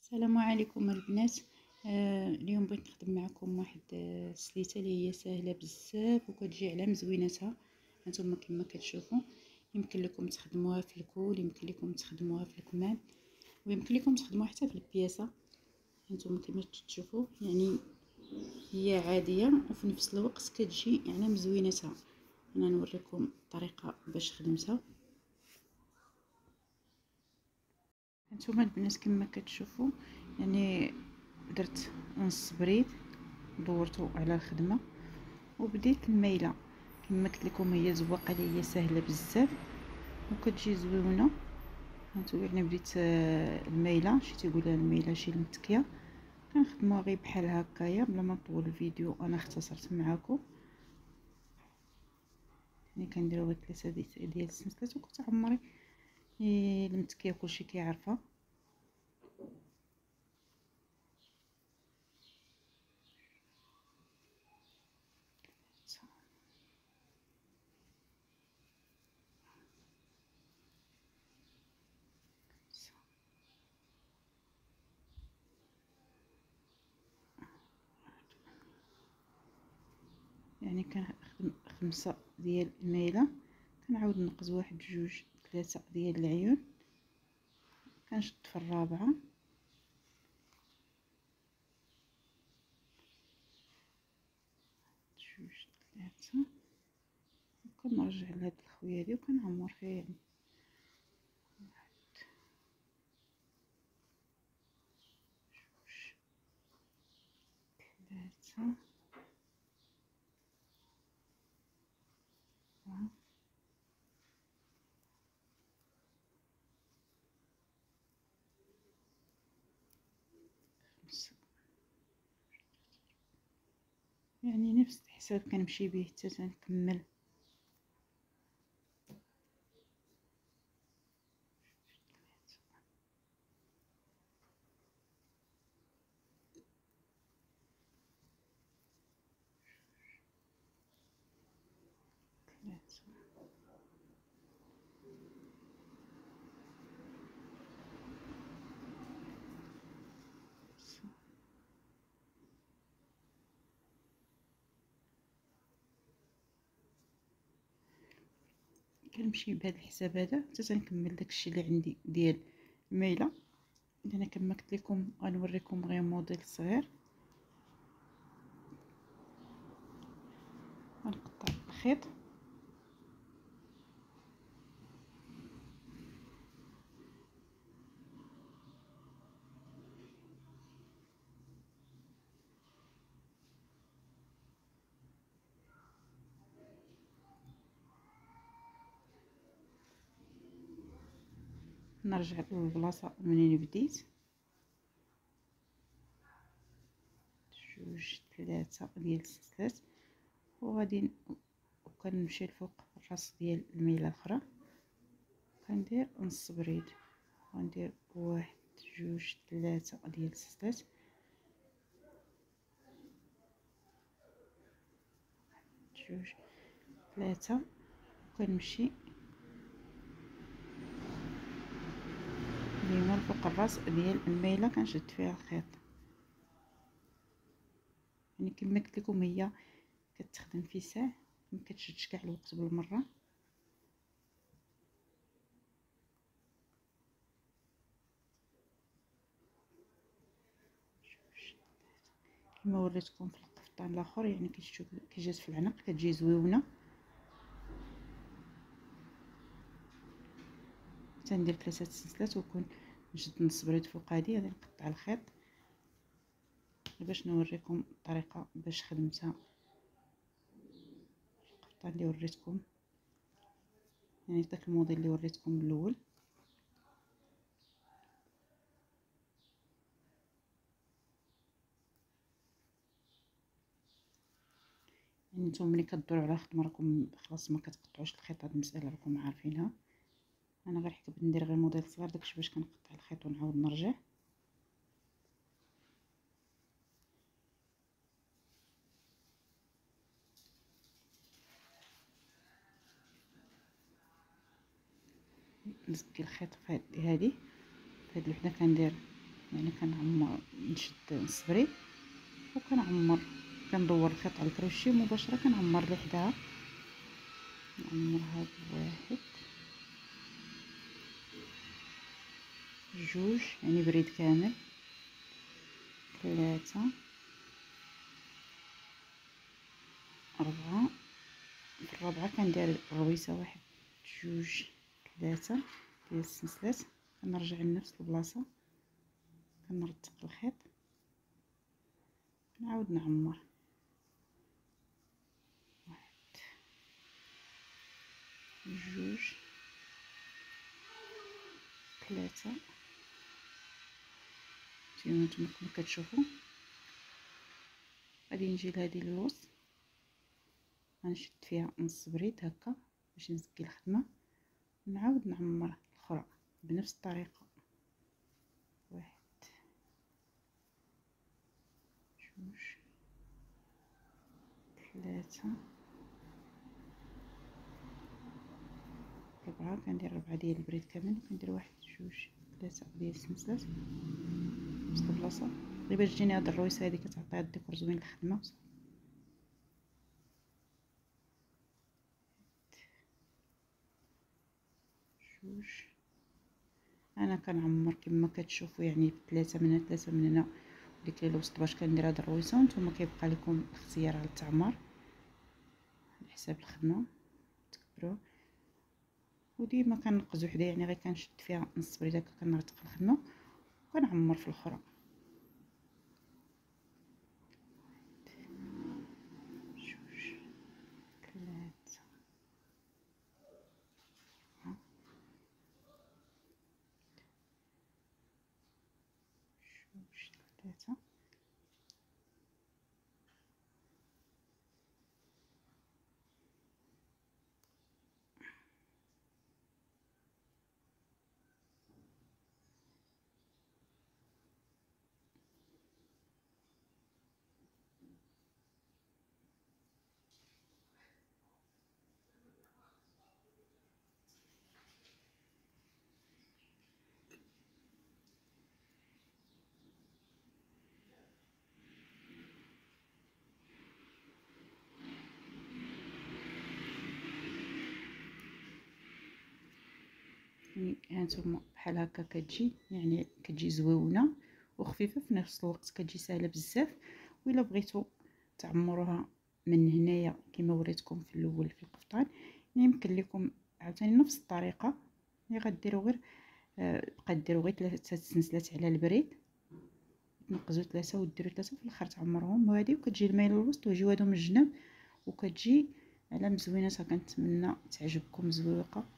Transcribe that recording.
السلام عليكم البنات. اليوم بغيت نخدم معكم واحد السليته اللي هي سهله بزاف وكتجي على مزويناتها. هانتوما كما كتشوفوا يمكن لكم تخدموها في الكول، يمكن لكم تخدموها في الكمام، ويمكن لكم تخدموها حتى في البياسه. هانتوما كما تشوفوا يعني هي عاديه وفي نفس الوقت كتجي على مزويناتها. انا نوريكم الطريقه باش خدمتها. هانتوما البنات كما كتشوفوا يعني درت نص بريد، دورته على الخدمه وبديت الميله. كما قلت لكم هي زواقه اللي هي سهله بزاف وكتجي زوينه. هانتو يعني بديت الميله، شي تيقولها الميله شي المتكيه، كنخدموها غير بحال هكايا بلا ما نطول الفيديو. انا اختصرت معاكم يعني كنديروا غير 3 ديال السنسلات وكنت عمري المتكيه كلشي كيعرفها. يعني كنخدم 5 ديال الميله، كنعاود نقص 1 2 3 ديال العيون، كنشد في الرابعه، جوج 3، وكنرجع لهاد الخويه هادي وكنعمر فيها يعني 1 2 3 4 5. يعني نفس الحساب كنمشي به حتى تنكمل. كنمشي بهذا الحساب هذا حتى تنكمل داكشي اللي عندي ديال الميله. انا كما قلت لكم غنوريكم غير موديل صغير. غنقطع الخيط نرجع للبلاصه منين بديت، 2 3 ديال السلسلات، وغادي وكنمشي الفوق الراس ديال الميله الاخرى، كندير نص بريد، غندير 1 2 3 ديال السلسلات، 2 3، وكنمشي ديما فوق الراس ديال الميله كنشد فيها الخيط. يعني كما قلت لكم هي كتخدم في ساع، ما كتشدش كاع الوقت بالمره. كما وريتكم في القفطان الاخر يعني كي جات في العنق كتجي زويونه. تندير 3 سلسلات وكون نشد نص بريد فوق هادي، غادي نقطع الخيط باش نوريكم الطريقه باش خدمتها. القفطان اللي وريتكم يعني داك الموديل اللي وريتكم من الاول. يعني نتوما ملي كدوروا على خدمه راكم خلاص ما كتقطعوش الخيط، هاد المساله راكم عارفينها. انا غير حكيت ندير غير موديل صغير داكشي باش كنقطع الخيط ونعاود نرجع. نزكي الخيط في هادي، في هاد الوحده كندير يعني كنعمر نشد الصبريد وكنعمر كندور الخيط على الكروشي مباشره كنعمر اللي حداها. نعمر هاد واحد جوج يعني بريد كامل، 3 4. في الرابعه كندير الرويسه 1 2 3 ديال السلسلات، كنرجع لنفس البلاصه كنرتق الخيط نعاود نعمر 1 2 3. نتوما كما كتشوفوا غادي نجي لهذه الوسط غنشد فيها نص بريد هكا باش نزكي الخدمه ونعاود نعمر الاخرى بنفس الطريقه. 1 2 3 4. كندير 4 ديال البريد كامل وكندير 1 2 3 ديال السلسلات نفس البلاصه غير باش تجيني هاد الرويسه هادي كتعطي هاد الديكور زوين للخدمه. جوج انا كنعمر كما كتشوفوا يعني بثلاثه من هنا 3 من هنا ديك الوسط باش كندير هاد الرويسه، وانتم كيبقى لكم الاختيار على التعمر على حساب الخدمه تكبروا. وديما كنقز وحده يعني غير كنشد فيها نص بريد هكا كنرتق الخدمه وكنعمر في الاخرى. جوج 3 جوج 3. هانتوما بحال هكا كتجي يعني كتجي زويونه وخفيفه في نفس الوقت كتجي سهله بزاف. وإلا بغيتو تعمروها من هنايا كما وريتكم في الاول في القفطان يمكن لكم عاوتاني نفس الطريقه اللي غديروا غير بقى ديروا غير 3 سنسلات على البريد تنقزوا 3 وديروا 3 في الاخر تعمروهم وهذه وكتجي المايل الوسط ويجيو هادو من الجناب وكتجي على مزوينه. كنتمنى تعجبكم زويقه.